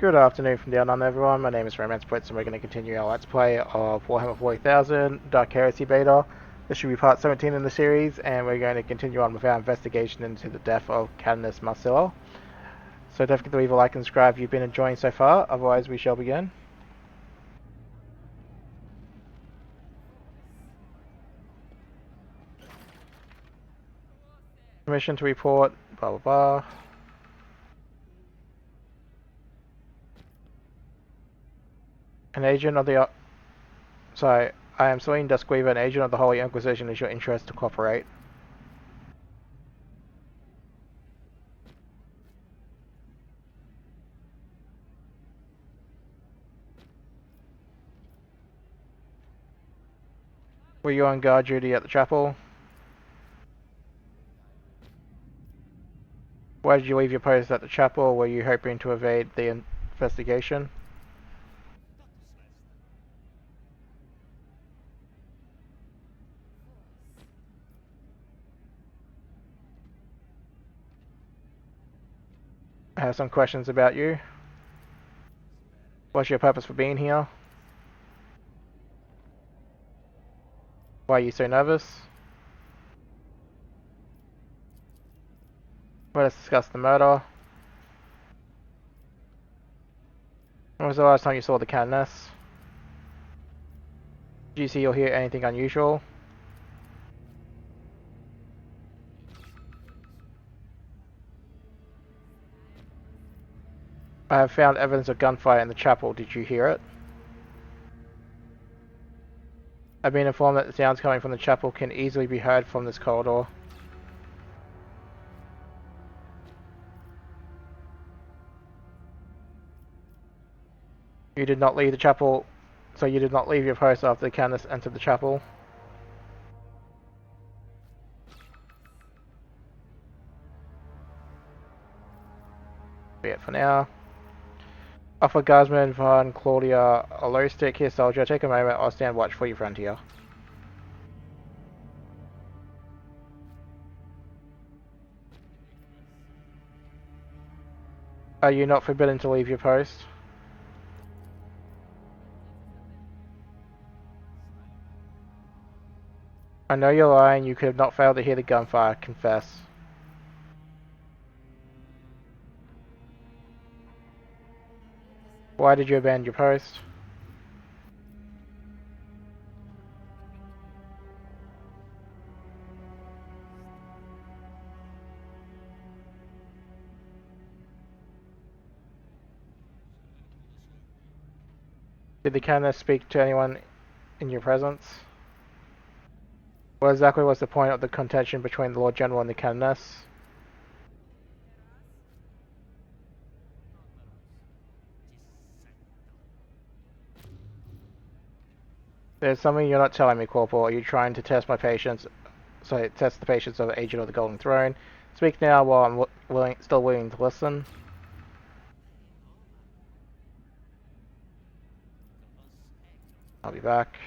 Good afternoon from down under everyone, my name is Romance Blitz and we're going to continue our Let's Play of Warhammer 40,000 Dark Heresy Beta. This should be part 17 in the series and we're going to continue on with our investigation into the death of Cadmus Marcilla. So definitely leave a like and subscribe if you've been enjoying so far, otherwise we shall begin. Permission to report, blah blah blah. An agent of the... Sorry, I am Celine Desquiva, an agent of the Holy Inquisition. Is your interest to cooperate? Were you on guard duty at the chapel? Why did you leave your post at the chapel? Were you hoping to evade the investigation? I have some questions about you. What's your purpose for being here? Why are you so nervous? Let us discuss the murder. When was the last time you saw the Countess? Did you see or hear anything unusual? I have found evidence of gunfire in the chapel. Did you hear it? I've been informed that the sounds coming from the chapel can easily be heard from this corridor. You did not leave the chapel, so you did not leave your post after the Countess entered the chapel. Be it for now. Upper Guardsman von Claudia, a low stick here, soldier. Take a moment, I'll stand watch for your friend here. Are you not forbidden to leave your post? I know you're lying, you could have not failed to hear the gunfire, confess. Why did you abandon your post? Did the Countess speak to anyone in your presence? What exactly was the point of the contention between the Lord General and the Countess? There's something you're not telling me, Corporal. Are you trying to test my patience? Sorry, test the patience of an agent of the Golden Throne. Speak now while I'm still willing to listen. I'll be back.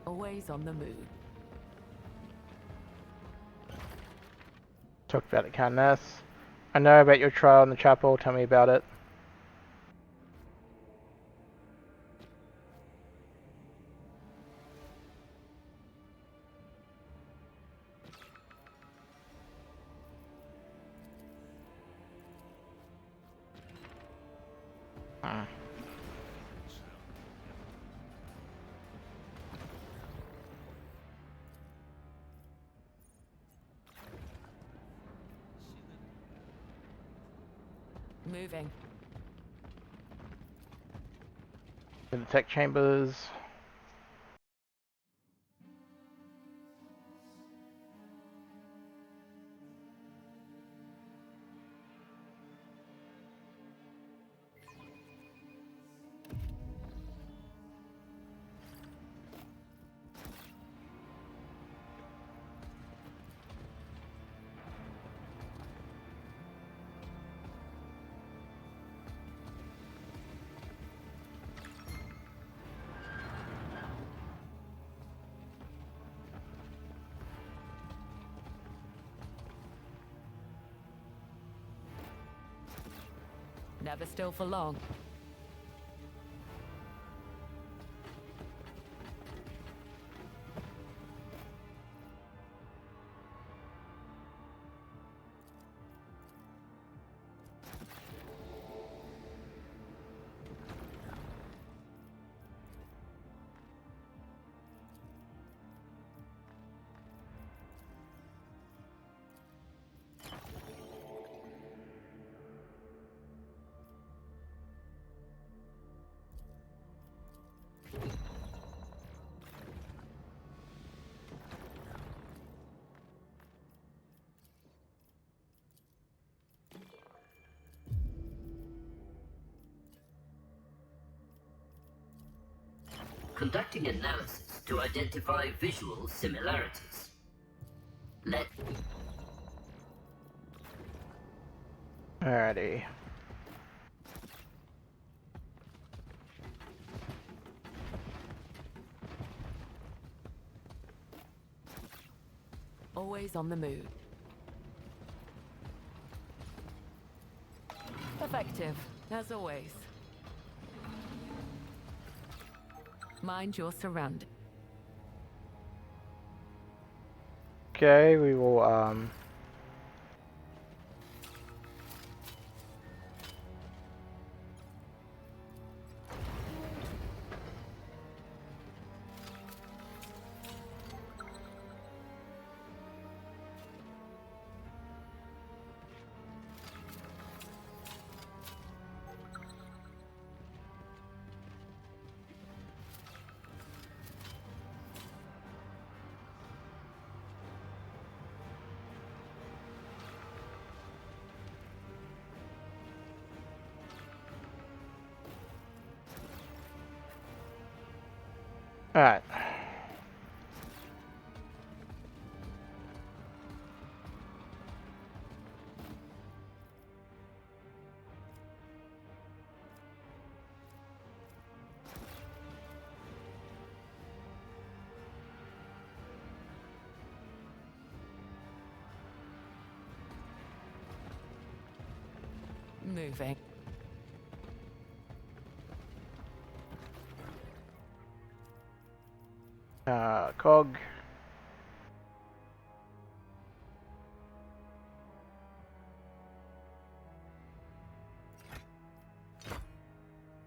Always on the move. Talk about the Countess. I know about your trial in the chapel. Tell me about it. Moving. In the tech chambers. Never still for long. Conducting analysis to identify visual similarities. Alrighty. Always on the move. Effective, as always. Mind your surroundings. Okay, we will Alright. Moving. Cog.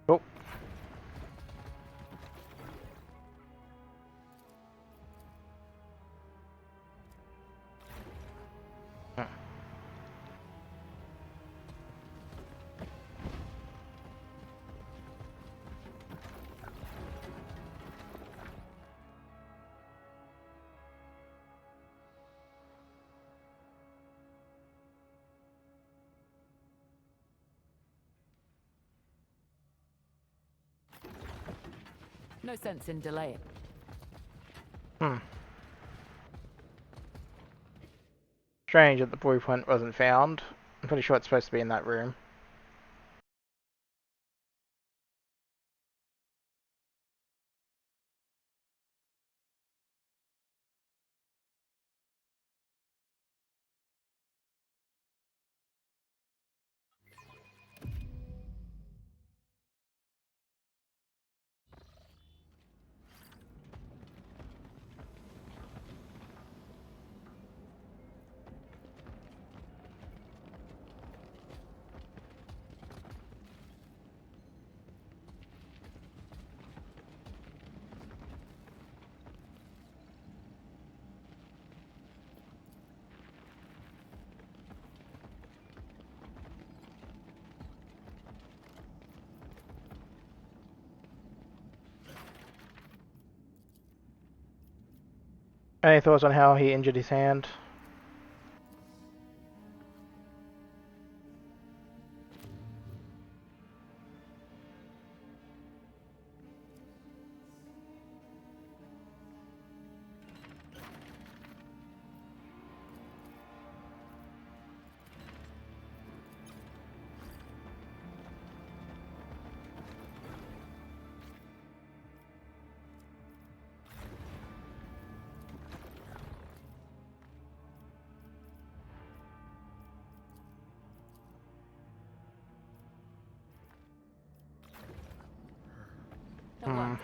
Oh. No sense in delaying. Strange that the blueprint wasn't found. I'm pretty sure it's supposed to be in that room. Any thoughts on how he injured his hand? It worked.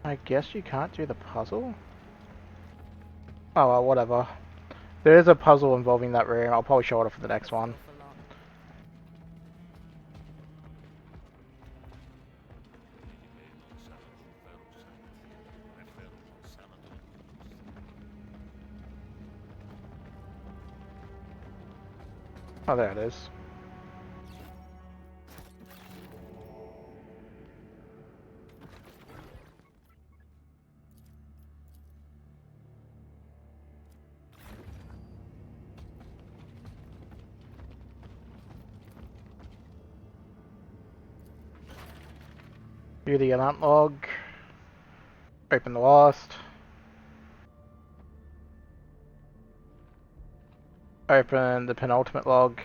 I guess you can't do the puzzle? Oh well, whatever. There is a puzzle involving that room. I'll probably show it for the next one. Oh, there it is. View the event log. Open the last. Open the penultimate log.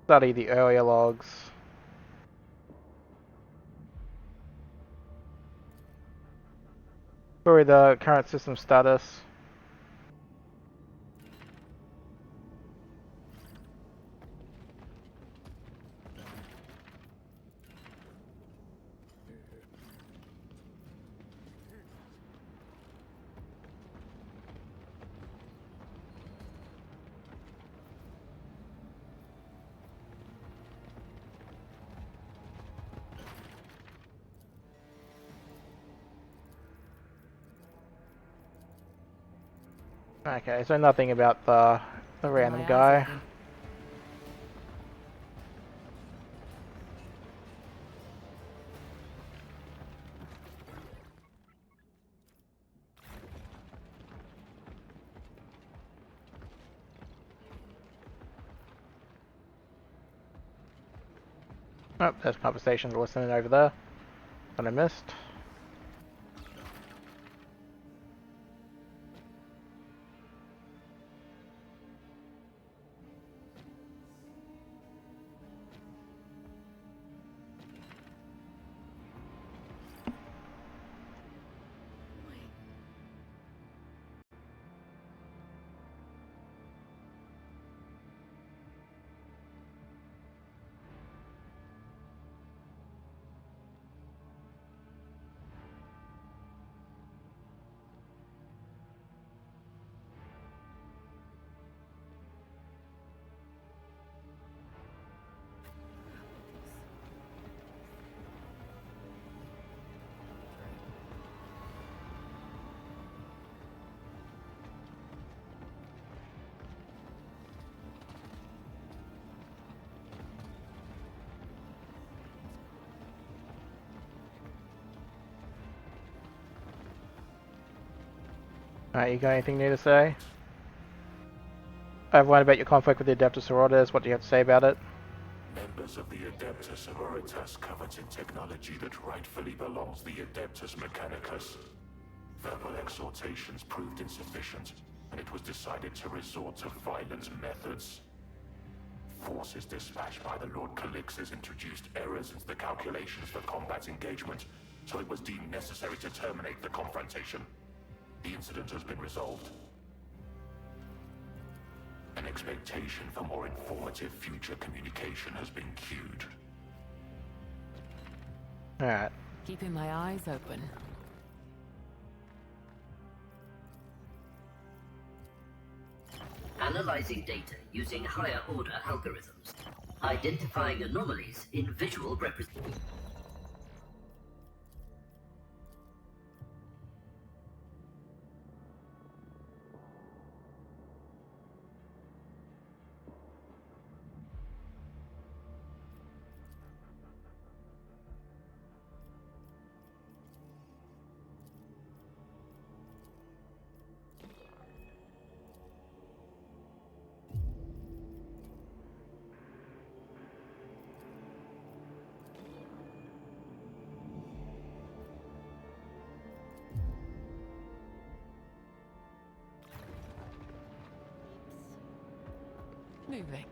Study the earlier logs. Query the current system status. Okay, so nothing about the random My eyes guy. open. Oh, there's conversations listening over there that I missed. Alright, you got anything new to say? I've learned about your conflict with the Adeptus Sororitas. What do you have to say about it? Members of the Adeptus Sororitas coveted technology that rightfully belongs to the Adeptus Mechanicus. Verbal exhortations proved insufficient, and it was decided to resort to violent methods. Forces dispatched by the Lord Calixes introduced errors into the calculations for combat engagement, so it was deemed necessary to terminate the confrontation. The incident has been resolved. An expectation for more informative future communication has been queued. Alright. Keeping my eyes open. analyzing data using higher order algorithms, identifying anomalies in visual representation. Moving.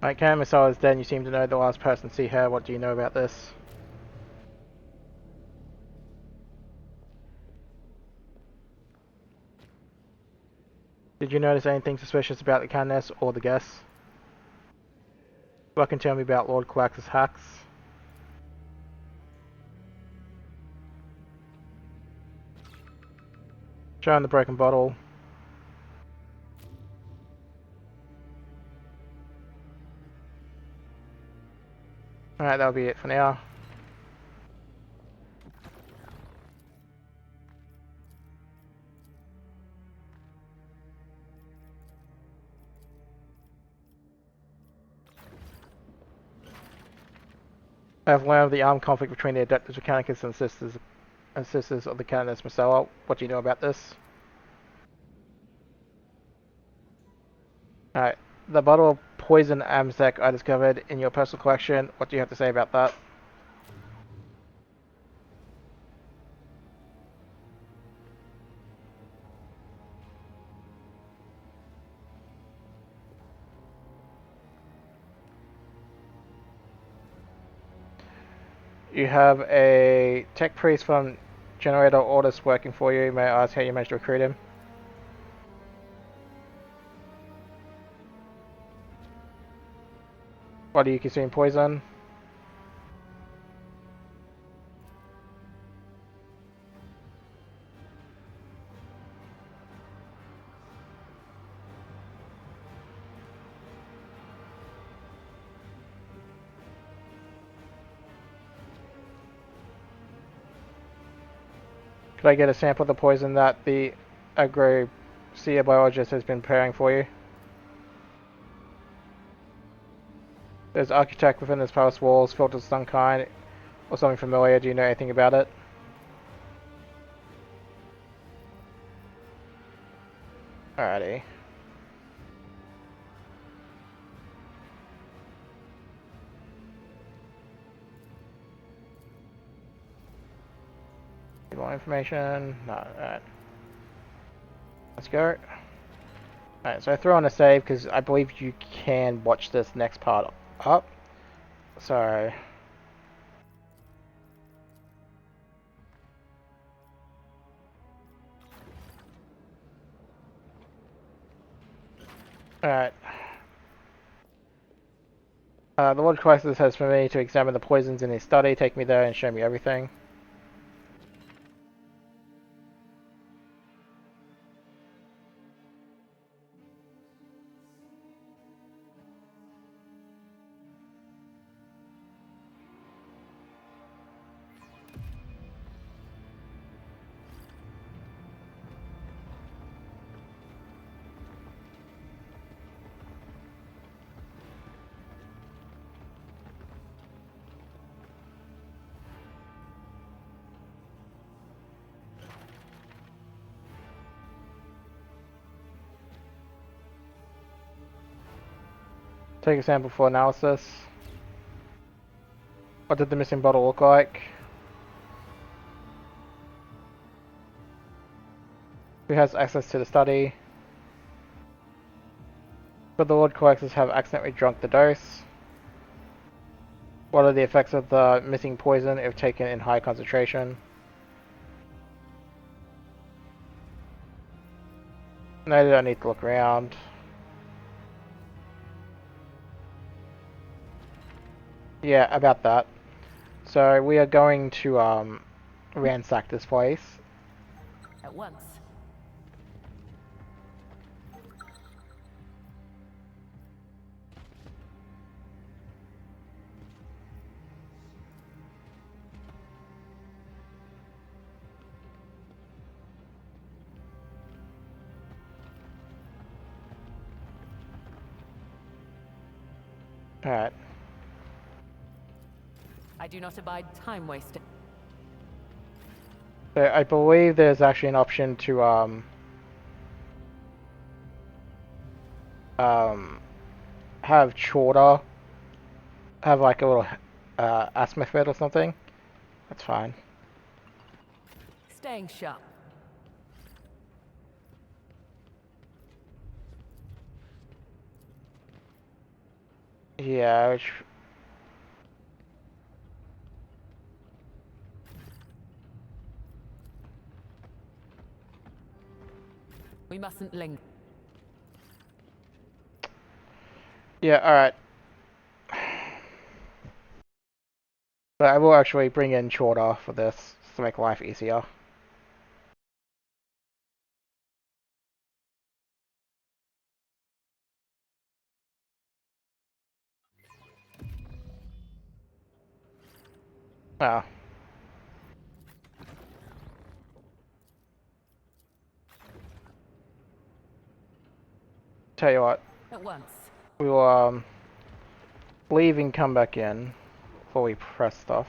Right, Karen Missile is dead. You seem to know the last person to see her. What do you know about this? Did you notice anything suspicious about the Candace or the guests? What can tell me about Lord Quax's hacks? Showing the broken bottle. Alright, that'll be it for now. I have learned of the armed conflict between the Adeptus Mechanicus and sisters of the Candace Marcella. What do you know about this? Alright, the bottle of poison Amsec I discovered in your personal collection. What do you have to say about that? You have a tech priest from Generator Orders working for you. May I ask how you managed to recruit him? What do you consume poison? Could I get a sample of the poison that the agrobiologist has been preparing for you? There's architect within this palace walls, filtered of some kind, or something familiar. Do you know anything about it? Alrighty. Need more information? No, alright. Let's go. Alright, so I throw on a save because I believe you can watch this next part up. So... Alright. The Lord Crisis has for me to examine the poisons in his study, take me there and show me everything. Take a sample for analysis. What did the missing bottle look like? Who has access to the study? Could the Lord Collectors have accidentally drunk the dose? What are the effects of the missing poison if taken in high concentration? No, they don't need to look around. Yeah, about that. So we are going to ransack this place. At once. Alright. I do not abide time wasting. So I believe there's actually an option to have Chorter have like a little asthma fit or something. That's fine. Staying sharp. Yeah, which We mustn't linger. yeah, alright. But I will actually bring in Chorter for this to make life easier. Oh. Tell you what, At once. we will leave and come back in before we press stuff.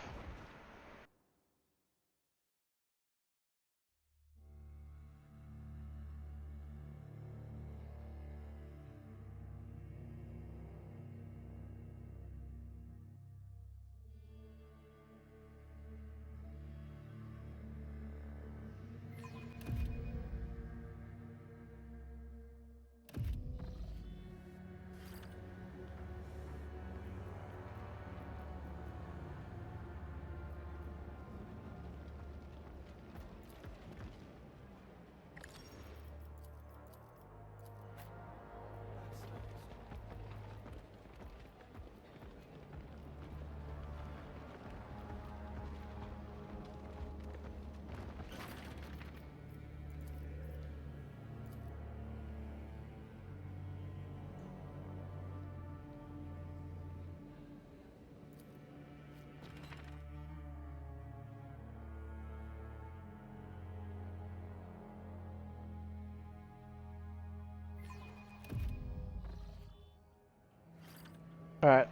Alright.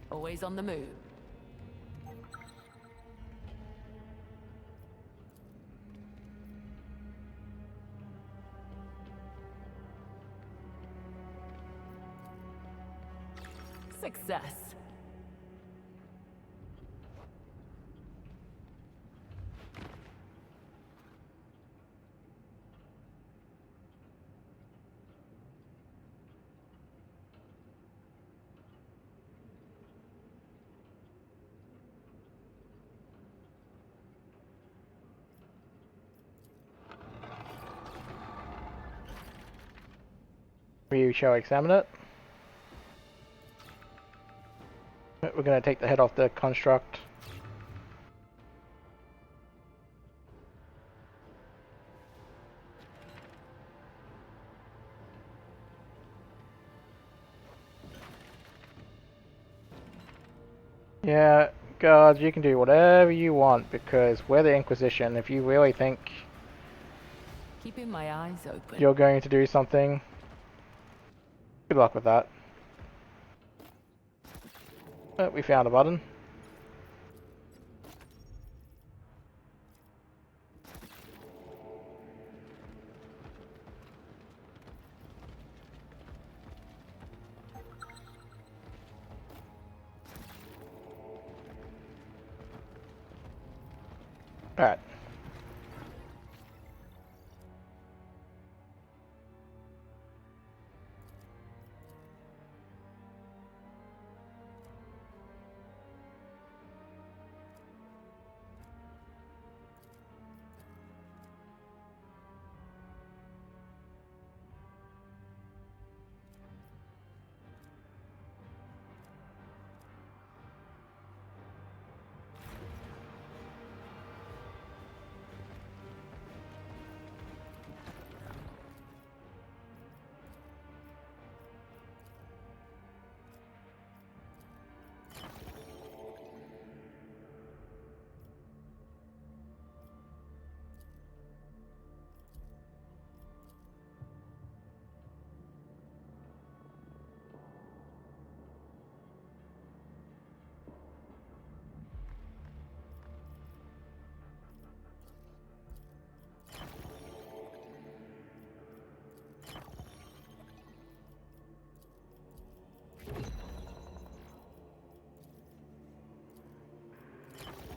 Always on the move. Success. We shall examine it. We're going to take the head off the construct. Yeah, guards, you can do whatever you want because we're the Inquisition. If you really think Keeping my eyes open. you're going to do something, good luck with that. Oh, we found a button. Alright.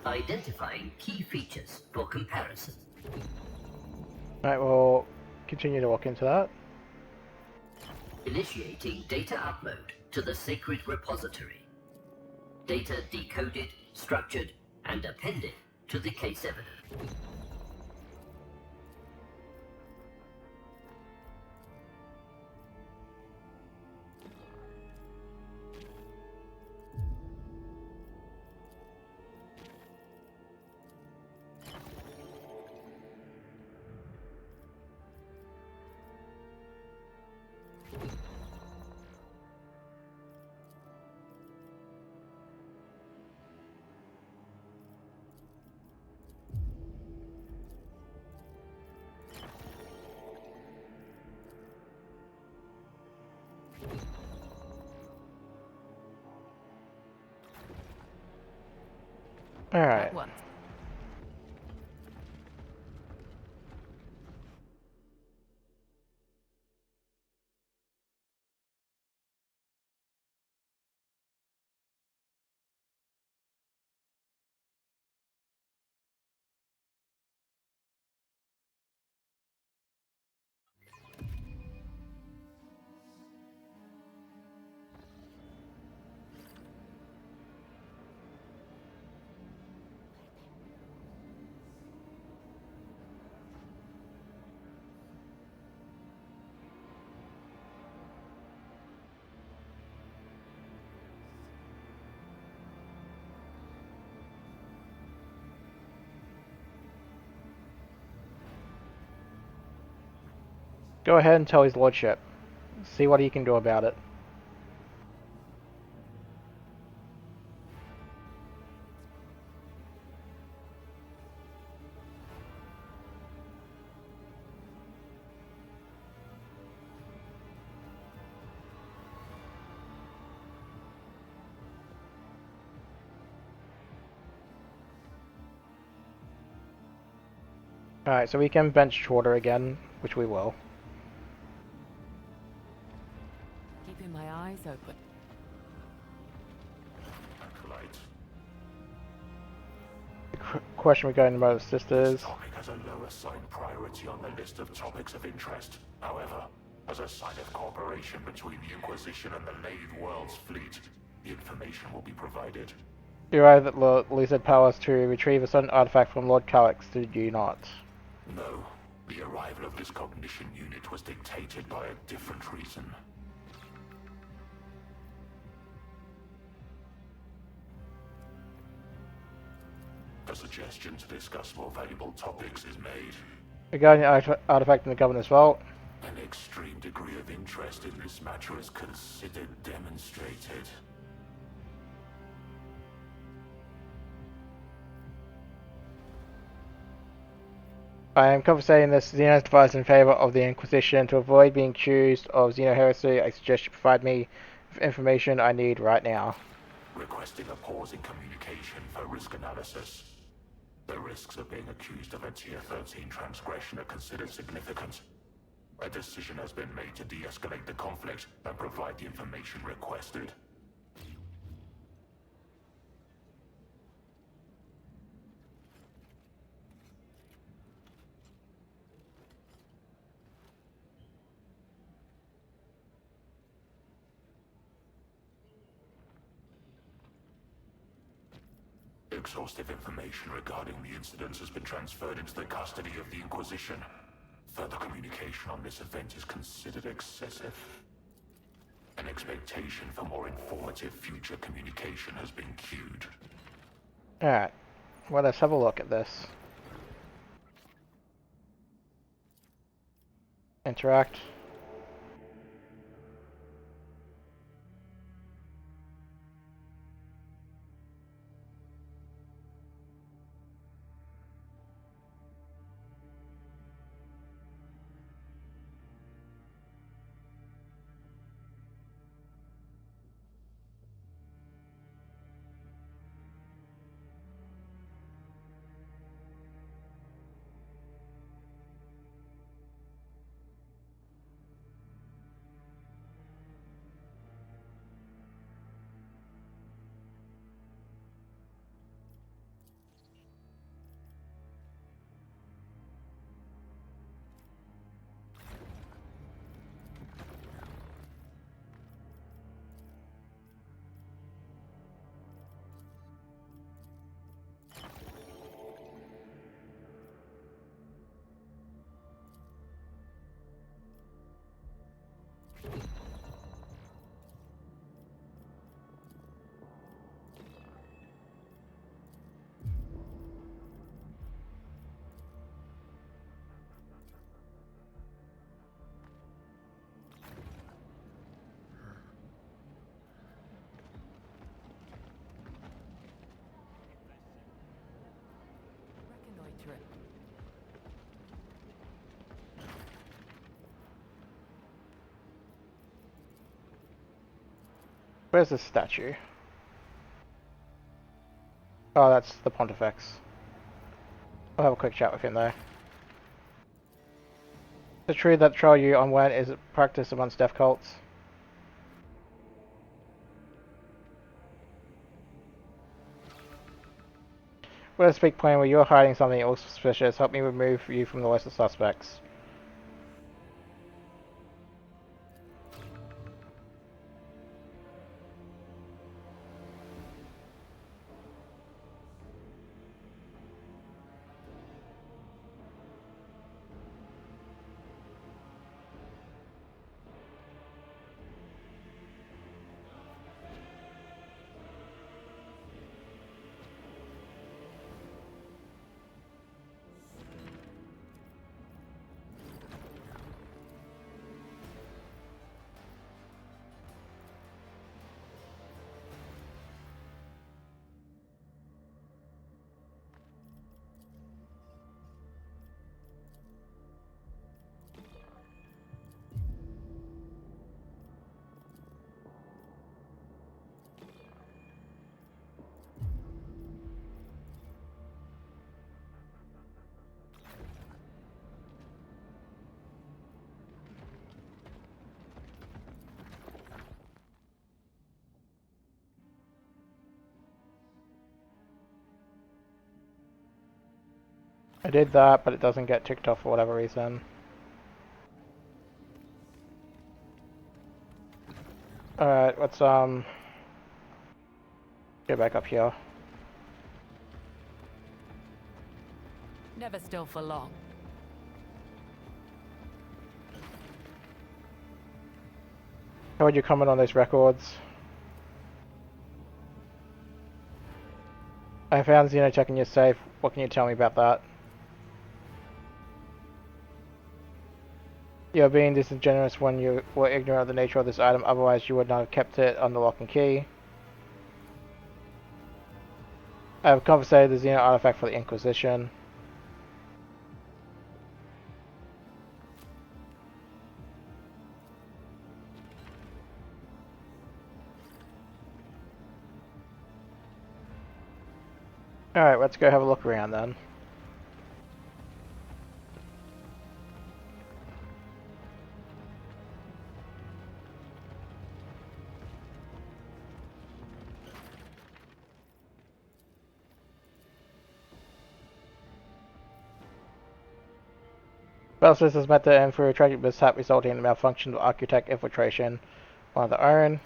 Identifying key features for comparison. Right, we'll continue to look into that. Initiating data upload to the sacred repository. Data decoded, structured, and appended to the case evidence. Alright. At once. Go ahead and tell his lordship. See what he can do about it. Alright, so we can bench Shorter again, which we will. Keeping my eyes open. Acolyte. Question regarding the Mother Sisters. This topic has a low assigned priority on the list of topics of interest. However, as a sign of cooperation between the Inquisition and the Lade World's fleet, the information will be provided. You arrived at Lucid Palace to retrieve a certain artifact from Lord Calix, did you not? No, the arrival of this cognition unit was dictated by a different reason. A suggestion to discuss more valuable topics is made. Regarding the artifact in the Governor's Vault. An extreme degree of interest in this matter is considered demonstrated. I am confiscating this Xeno's device in favor of the Inquisition. To avoid being accused of Xeno heresy, I suggest you provide me with information I need right now. Requesting a pause in communication for risk analysis. The risks of being accused of a Tier 13 transgression are considered significant. A decision has been made to de-escalate the conflict and provide the information requested. Exhaustive information regarding the incidents has been transferred into the custody of the Inquisition. Further communication on this event is considered excessive. An expectation for more informative future communication has been queued. Alright, well, let's have a look at this. Interact. enter it. Where's the statue? Oh, that's the Pontifex. I'll have a quick chat with him though. Is it true that trial you unwed is practiced amongst death cults? Well, to speak plainly, you're hiding something that looks suspicious. Help me remove you from the list of suspects. I did that, but it doesn't get ticked off for whatever reason. Alright, let's get back up here. Never still for long. How would you comment on those records? I found Xenotech in your safe. What can you tell me about that? You're being disingenuous when you were ignorant of the nature of this item, otherwise you would not have kept it under lock and key. I have confiscated the Xeno artifact for the Inquisition. Alright, let's go have a look around then. Battlespace is meant to end through a tragic mishap resulting in the malfunction of architect infiltration. One of their own.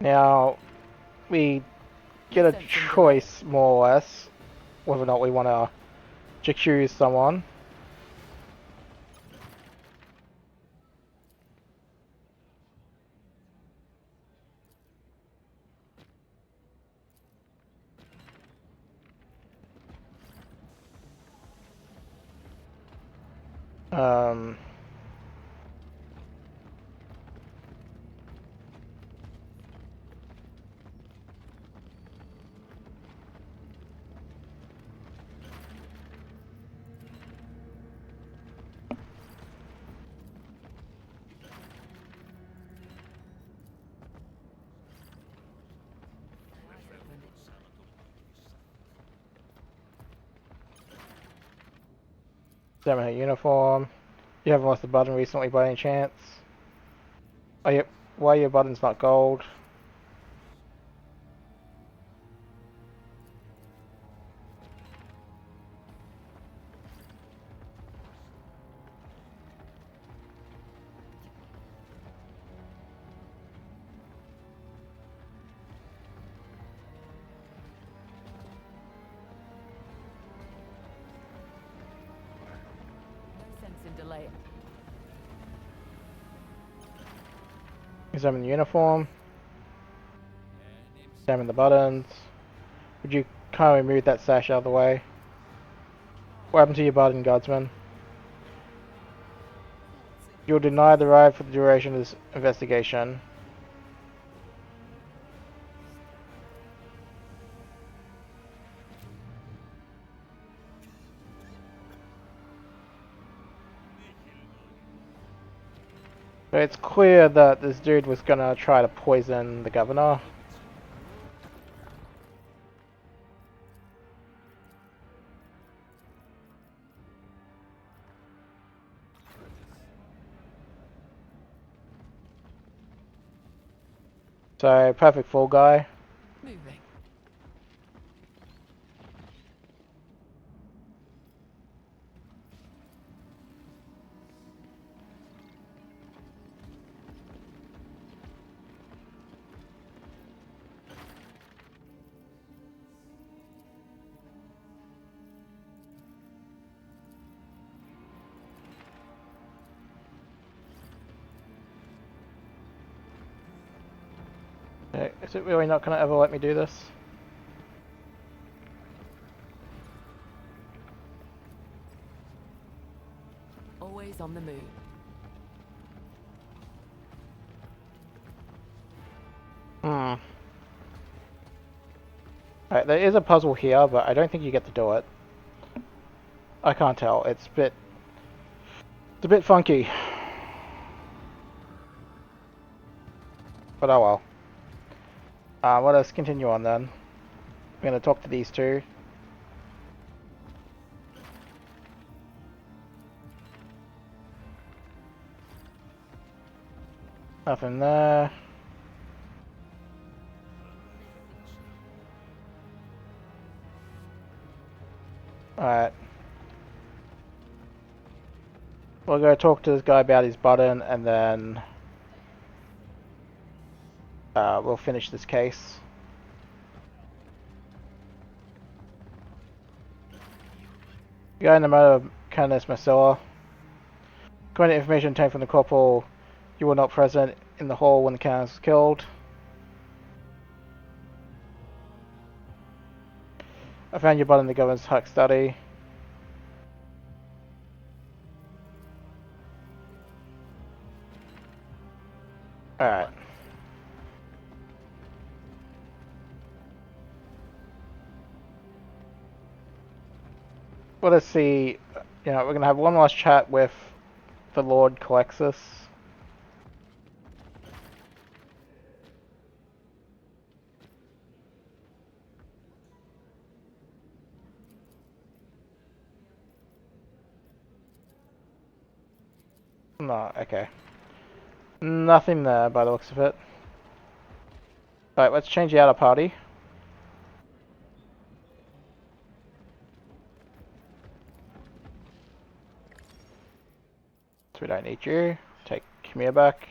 Now, we get a choice, more or less, whether or not we want to choose someone. Um, Examine her uniform. You haven't lost a button recently by any chance? Why are your buttons not gold? No sense in delaying. Examine the uniform. Examine the buttons. Would you kindly move that sash out of the way. What happened to your Barden Guardsman? You'll deny the right for the duration of this investigation. But it's clear that this dude was gonna try to poison the governor. So, perfect fall guy. Moving. Is it really not gonna ever let me do this? Always on the move. Alright, there is a puzzle here, but I don't think you get to do it. I can't tell. It's a bit funky. But oh well. Let us continue on then. I'm gonna talk to these two. Nothing there. Alright. We'll go talk to this guy about his button, and then we'll finish this case. Guy in the matter of Canis Marcella. According to information obtained from the corporal, you were not present in the hall when the Canis was killed. I found your button in the governor's hut study. Alright. Let us see. You know, we're gonna have one last chat with the Lord Colexus. No, okay. Nothing there by the looks of it. Right, let's change the outer party. So we don't need you. Take Khmer back.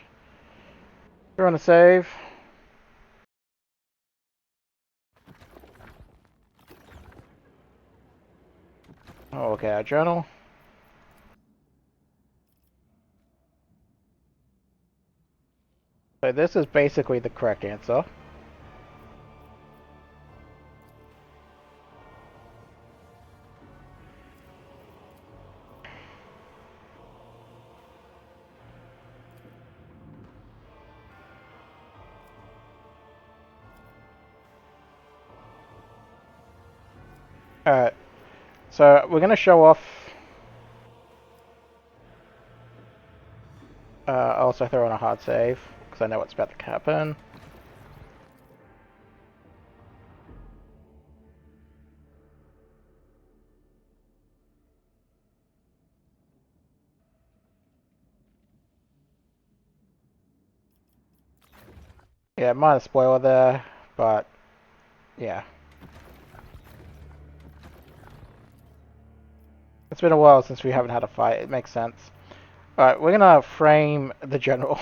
We're on a save. Oh, okay, our journal. So this is basically the correct answer. Alright, so we're going to show off. I'll also throw in a hard save, because I know what's about to happen. Yeah, minor spoiler there, but yeah. It's been a while since we haven't had a fight, it makes sense. Alright, we're gonna frame the general.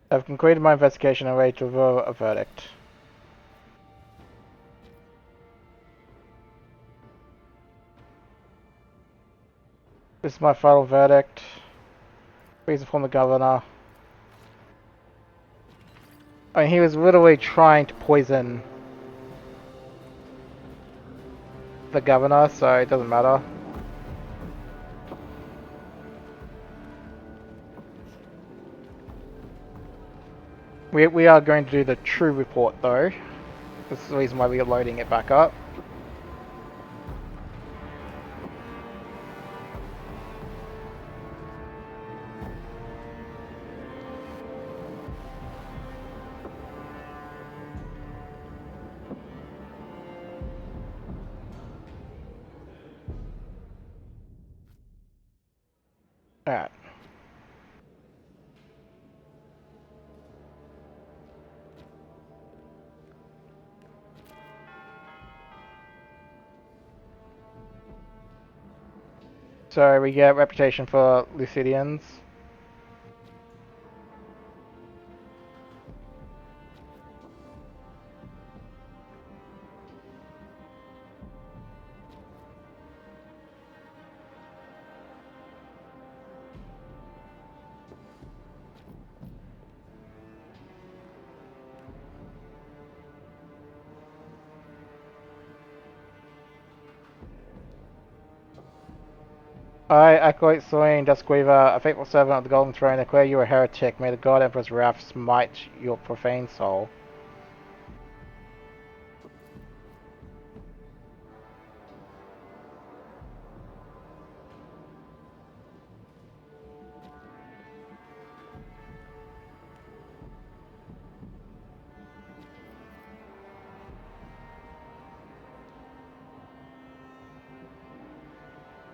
I've concluded my investigation and ready to reveal a verdict. This is my final verdict. Please inform the governor. I mean, he was literally trying to poison the governor, so it doesn't matter. We are going to do the true report though. This is the reason why we are loading it back up. Alright. So we get reputation for Lucidians. I, Acolyte Soin, Duskweaver, a faithful servant of the Golden Throne, declare you a heretic. May the God Emperor's wrath smite your profane soul.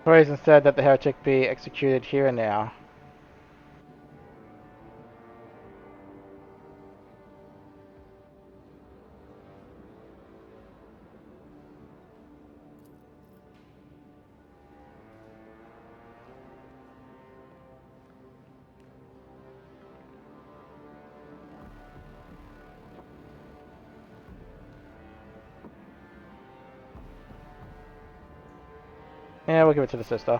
Praise instead that the heretic be executed here and now. Yeah, we'll give it to the sister.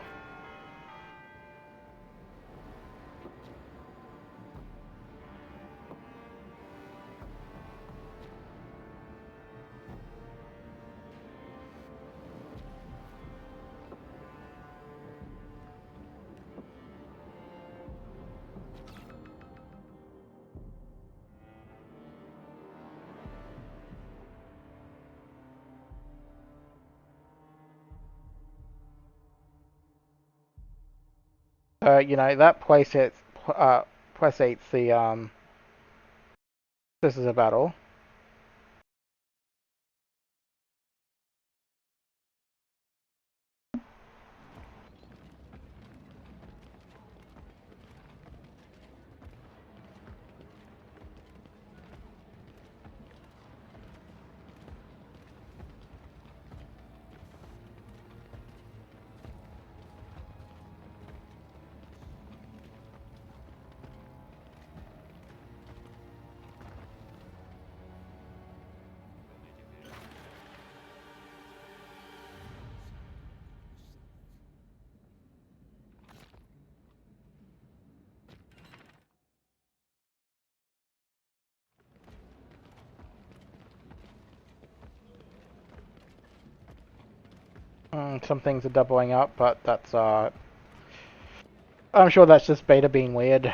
You know, that placates the, this is a battle. Some things are doubling up, but that's, I'm sure that's just beta being weird.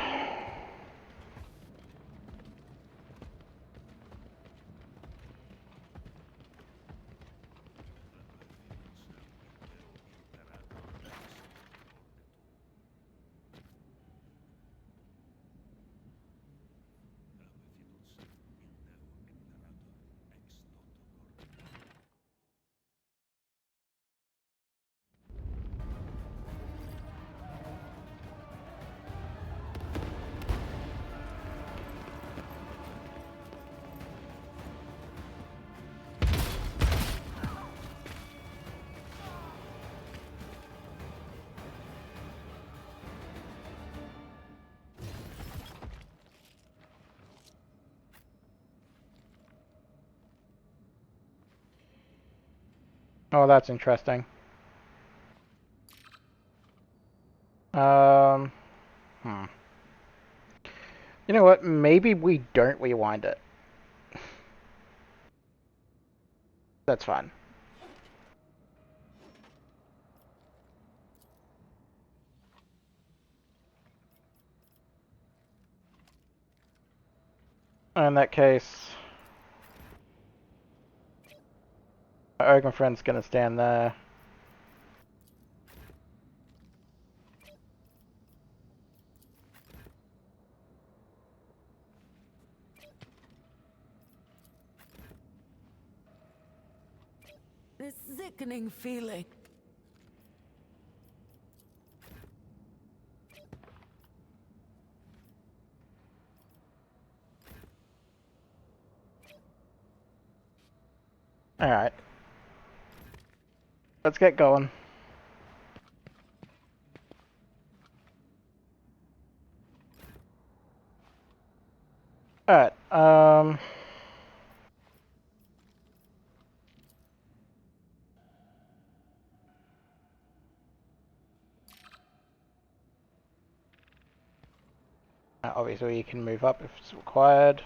Oh, that's interesting. Um, You know what? Maybe we don't rewind it. That's fine. In that case, our Ogun friend's gonna stand there. This sickening feeling. Alright. Let's get going. Alright, obviously you can move up if it's required.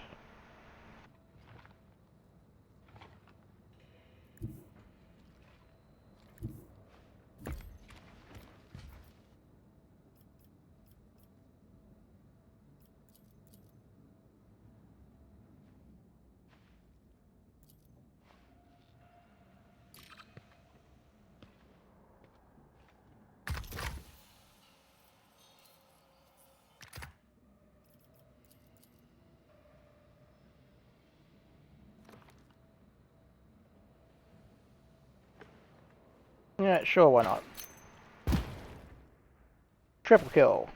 Yeah, sure, why not? Triple kill.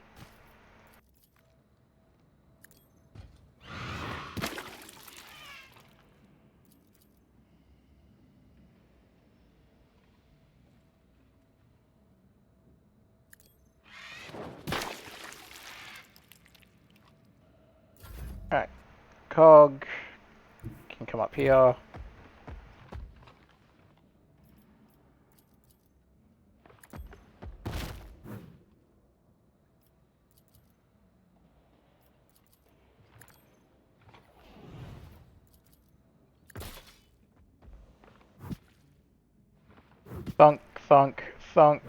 Alright, Cog can come up here. Thunk, thunk, thunk.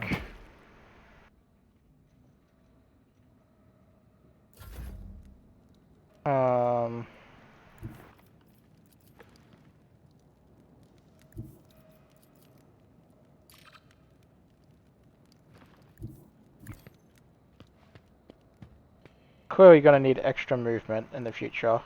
Um... Clearly gonna need extra movement in the future.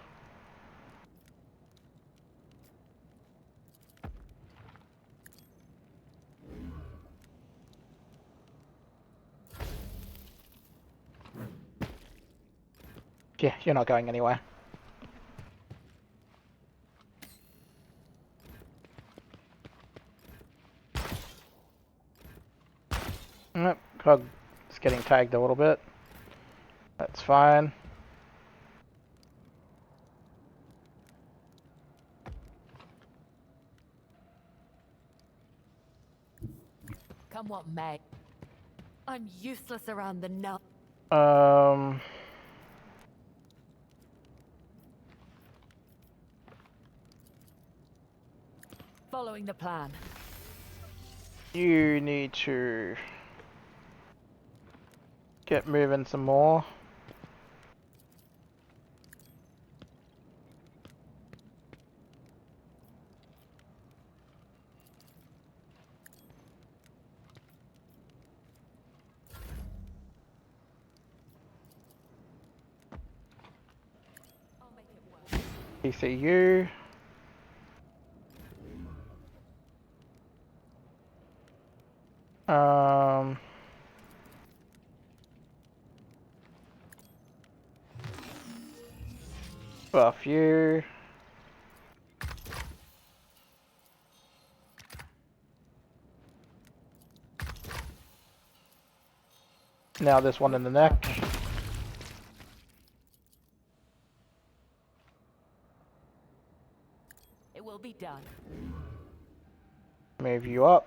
Yeah, you're not going anywhere. Yep, Cog's getting tagged a little bit. That's fine. Come what may. I'm useless around the nut. Following the plan. You need to get moving some more. I'll make it work. PCU. Buff you. Now this one in the neck. It will be done. Move you up.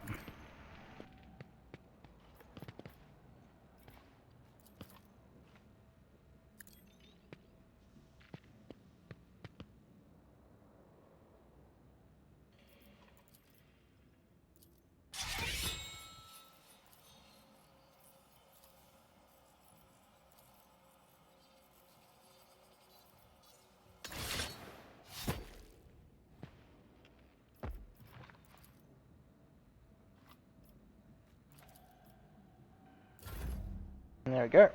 There we go.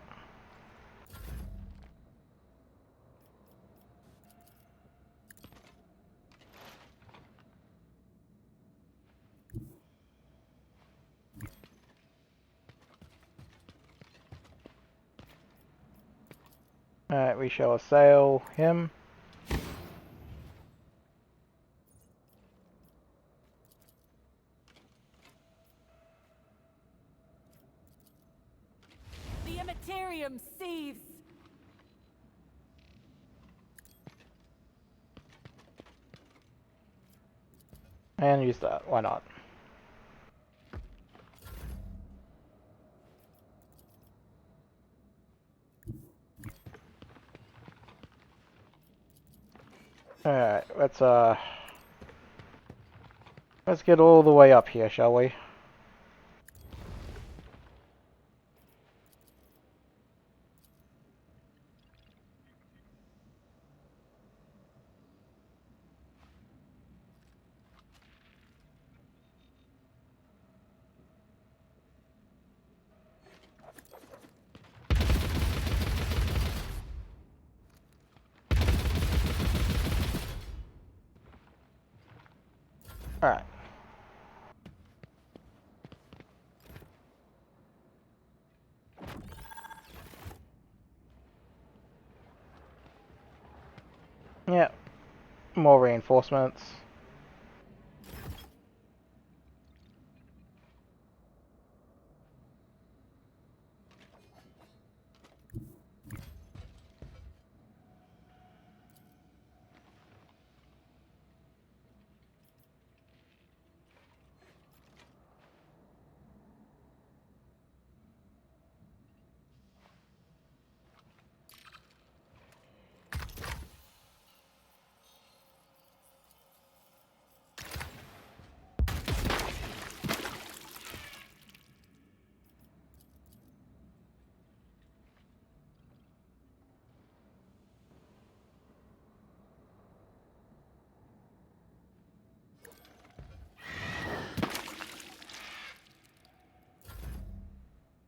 Alright, we shall assail him. The Immaterium seethes. And use that, why not? Alright, let's get all the way up here, shall we? Alright. Yeah, more reinforcements.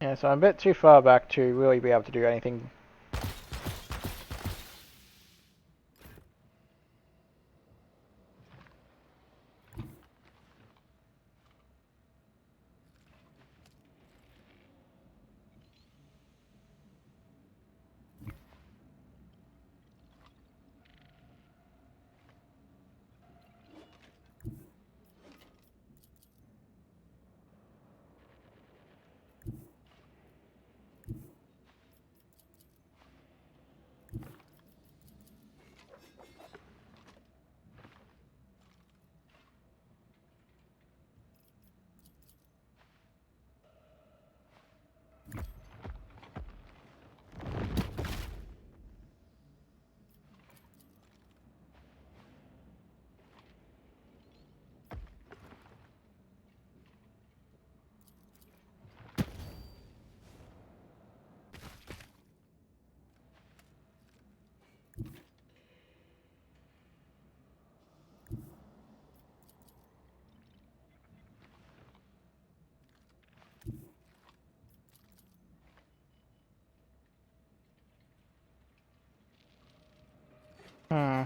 Yeah, so I'm a bit too far back to really be able to do anything. Hmm.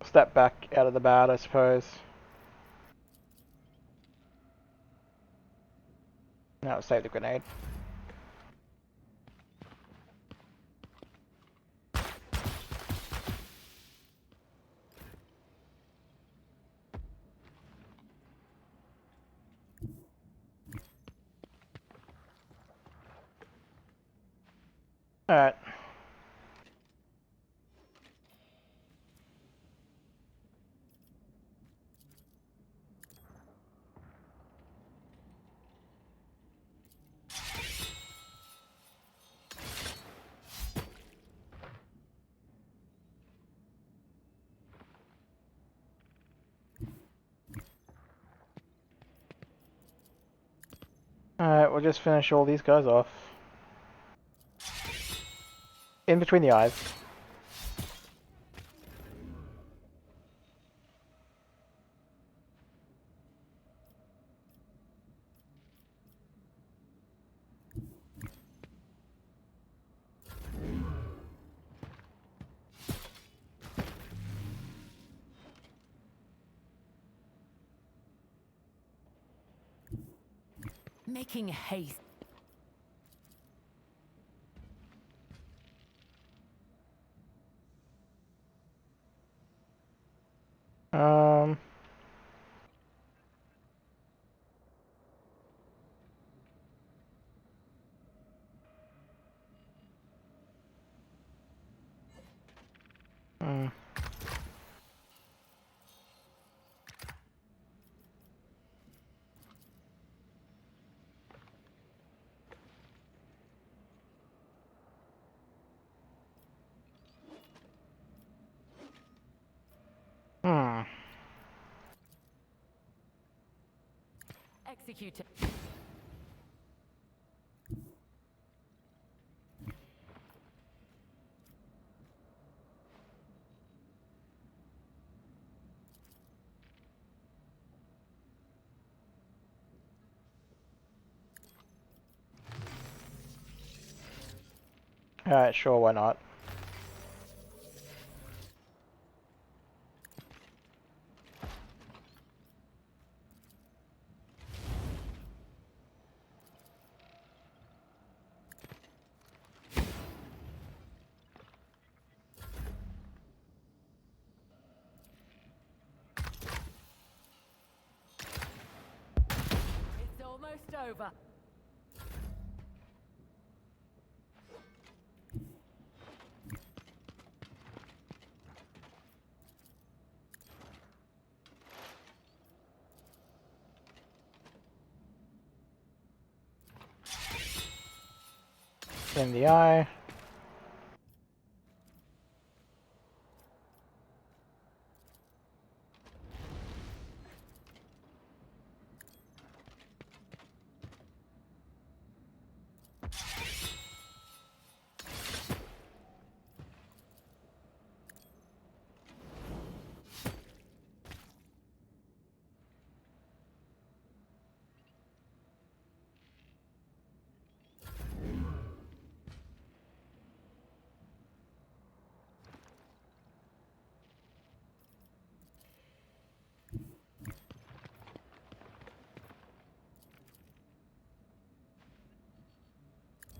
Step back out of the bat, I suppose. Now save the grenade. Alright. Alright, we'll just finish all these guys off. In between the eyes. Making haste. Um. Hmm. Hmm. Executed. Alright, sure, why not? It's almost over. In the eye.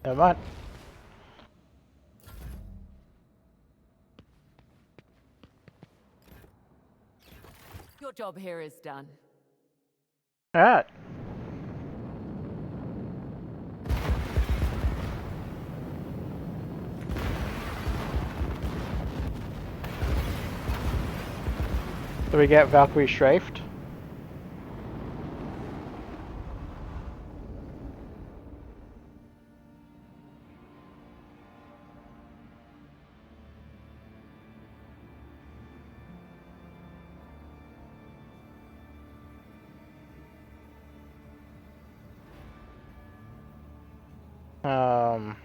Never mind. Your job here is done. Alright. Do we get Valkyrie strafed? Um,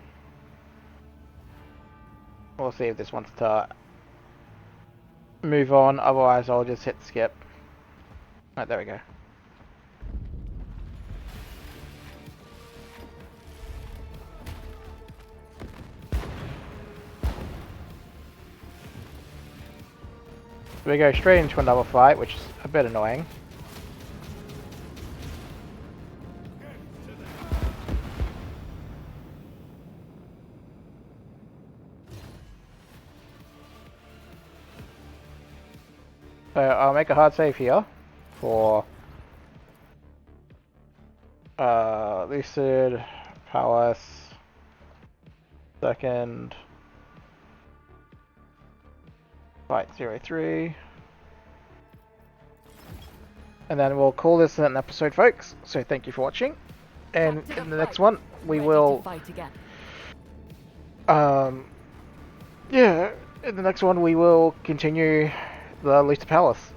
we'll see if this wants to move on, otherwise I'll just hit skip. Right, there we go. We go straight into another fight, which is a bit annoying. So I'll make a hard save here for Lucid, Palace, second, fight 03. And then we'll call this an episode, folks. So thank you for watching. And in the next one, we will fight again. yeah, in the next one we will continue the Lucid Palace.